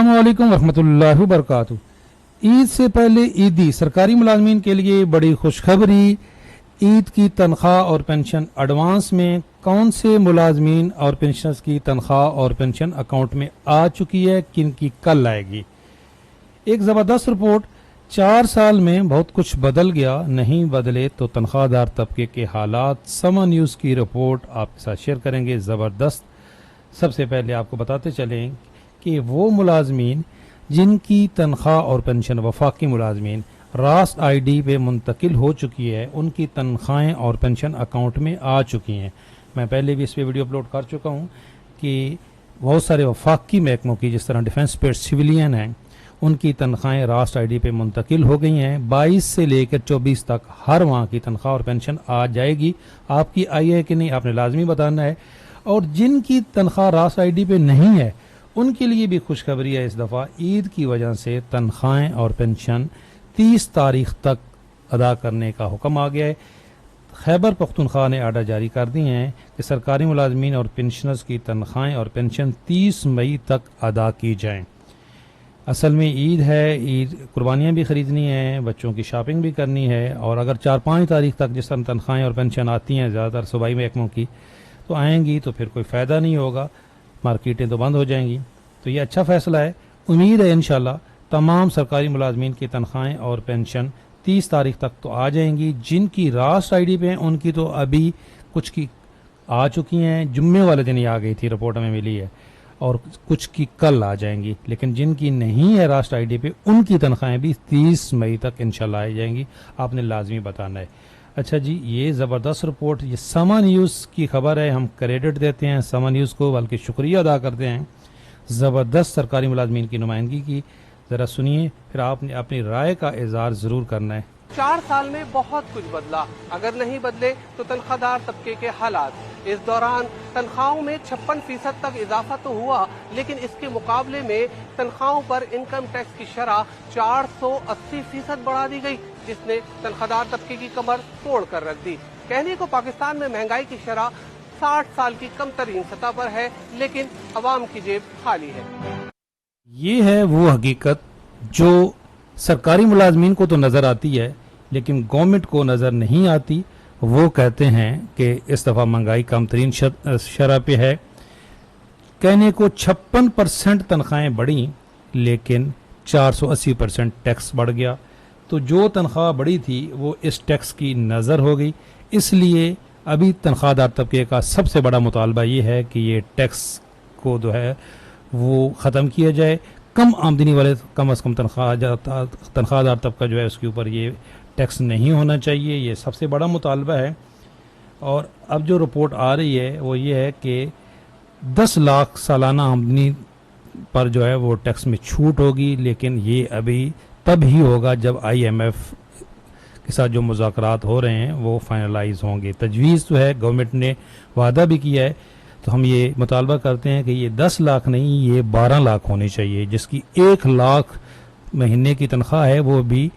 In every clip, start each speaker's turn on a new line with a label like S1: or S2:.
S1: अस्सलामुअलैकुम वरहमतुल्लाहि वबरकातुहू। ईद से पहले ईदी सरकारी मुलाजमीन के लिए बड़ी खुशखबरी। ईद की तनख्वाह और पेंशन एडवांस में कौन से मुलाजमीन और पेंशनर्स की तनख्वाह और पेंशन अकाउंट में आ चुकी है, किन की कल आएगी। एक ज़बरदस्त रिपोर्ट। 4 साल में बहुत कुछ बदल गया, नहीं बदले तो तनख्वाहदार तबके के हालात। समा न्यूज़ की रिपोर्ट आपके साथ शेयर करेंगे, ज़बरदस्त। सबसे पहले आपको बताते चलें कि वो मुलाजमीन जिनकी तनख्वाह और पेंशन वफाकी मुलाजमीन रास्त आईडी पे मुंतकिल हो चुकी है, उनकी तनख्वाहें और पेंशन अकाउंट में आ चुकी हैं। मैं पहले भी इस पे वीडियो अपलोड कर चुका हूँ कि बहुत सारे वफाकी महकमों की, जिस तरह डिफेंस पेड सिविलियन हैं, उनकी तनख्वाहें रास्त आईडी पे मुंतकिल हो गई हैं। 22 से लेकर 24 तक हर माह की तनख्वाह और पेंशन आ जाएगी। आपकी आई है कि नहीं, आपने लाजमी बताना है। और जिनकी तनख्वाह रास्त आईडी पे नहीं है, उनके लिए भी खुशखबरी है। इस दफ़ा ईद की वजह से तनख्वाहें और पेंशन 30 तारीख तक अदा करने का हुक्म आ गया है। खैबर पख्तूनख्वा ने आर्डर जारी कर दिए हैं कि सरकारी मुलाजमीन और पेंशनर्स की तनख्वाहें और पेंशन 30 मई तक अदा की जाएं। असल में ईद है, ईद कुर्बानियाँ भी ख़रीदनी हैं, बच्चों की शॉपिंग भी करनी है। और अगर 4-5 तारीख तक जिस तरह तनख्वाहें और पेंशन आती हैं ज़्यादातर सूबाई महकमों की, तो आएंगी तो फिर कोई फ़ायदा नहीं होगा, मार्केटें तो बंद हो जाएंगी। तो ये अच्छा फ़ैसला है। उम्मीद है इंशाल्लाह तमाम सरकारी मुलाजमीन की तनख्वाहें और पेंशन 30 तारीख तक तो आ जाएंगी। जिनकी रास्त आईडी पे हैं उनकी तो अभी कुछ की आ चुकी हैं, जुम्मे वाले दिन ही आ गई थी, रिपोर्ट हमें मिली है, और कुछ की कल आ जाएंगी। लेकिन जिनकी नहीं है रास्त आईडी पे, उनकी तनख्वाहें भी 30 मई तक इंशाल्लाह आ जाएंगी। आपने लाजमी बताना है। अच्छा जी, ये ज़बरदस्त रिपोर्ट, ये समा न्यूज़ की खबर है। हम क्रेडिट देते हैं समा न्यूज़ को, बल्कि शुक्रिया अदा करते हैं ज़बरदस्त सरकारी मुलाजमीन की नुमाइंदगी की। ज़रा सुनिए, फिर आपने अपनी राय का इज़हार ज़रूर करना है।
S2: 4 साल में बहुत कुछ बदला, अगर नहीं बदले तो तनख्वाहदार तबके के हालात। इस दौरान तनख्वाहों में 56% तक इजाफा तो हुआ, लेकिन इसके मुकाबले में तनख्वाहों पर इनकम टैक्स की शरह 480% बढ़ा दी गई, जिसने तनख्वाहदार तबके की कमर तोड़ कर रख दी। कहने को पाकिस्तान में महंगाई की शरह 60 साल की कम तरीन सतह पर है, लेकिन अवाम की जेब खाली है।
S1: ये है वो हकीकत जो सरकारी मुलाजमीन को तो नज़र आती है, लेकिन गवर्नमेंट को नज़र नहीं आती। वो कहते हैं कि इस दफ़ा महंगाई कम तरीन शरह पे है। कहने को 56% तनख्वाहें बढ़ी, लेकिन 480% टैक्स बढ़ गया। तो जो तनख्वाह बढ़ी थी वो इस टैक्स की नज़र हो गई। इसलिए अभी तनख्वाहदार तबके का सबसे बड़ा मुतालबा ये है कि ये टैक्स को जो है वो ख़त्म किया जाए। कम आमदनी वाले कम अज़ कम तनख्वाहदार तबका जो है उसके ऊपर ये टैक्स नहीं होना चाहिए। ये सबसे बड़ा मुतालबा है। और अब जो रिपोर्ट आ रही है वो ये है कि 10 लाख सालाना आमदनी पर जो है वो टैक्स में छूट होगी, लेकिन ये अभी तब ही होगा जब IMF के साथ जो मुज़ाकरात हो रहे हैं वो फाइनलाइज होंगे। तजवीज़ तो है, गवर्नमेंट ने वादा भी किया है। तो हम ये मुतालबा करते हैं कि ये 10 लाख नहीं, ये 12 लाख होनी चाहिए। जिसकी 1 लाख महीने की तनख्वाह है वो भी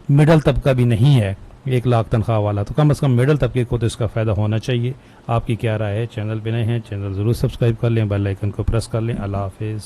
S1: मिडल तबका भी नहीं है, 1 लाख तनख्वाह वाला, तो कम से कम मिडल तबके को तो इसका फ़ायदा होना चाहिए। आपकी क्या राय है? चैनल पे नए हैं, चैनल ज़रूर सब्सक्राइब कर लें, बेल आइकन को प्रेस कर लें। अल्लाह हाफिज़।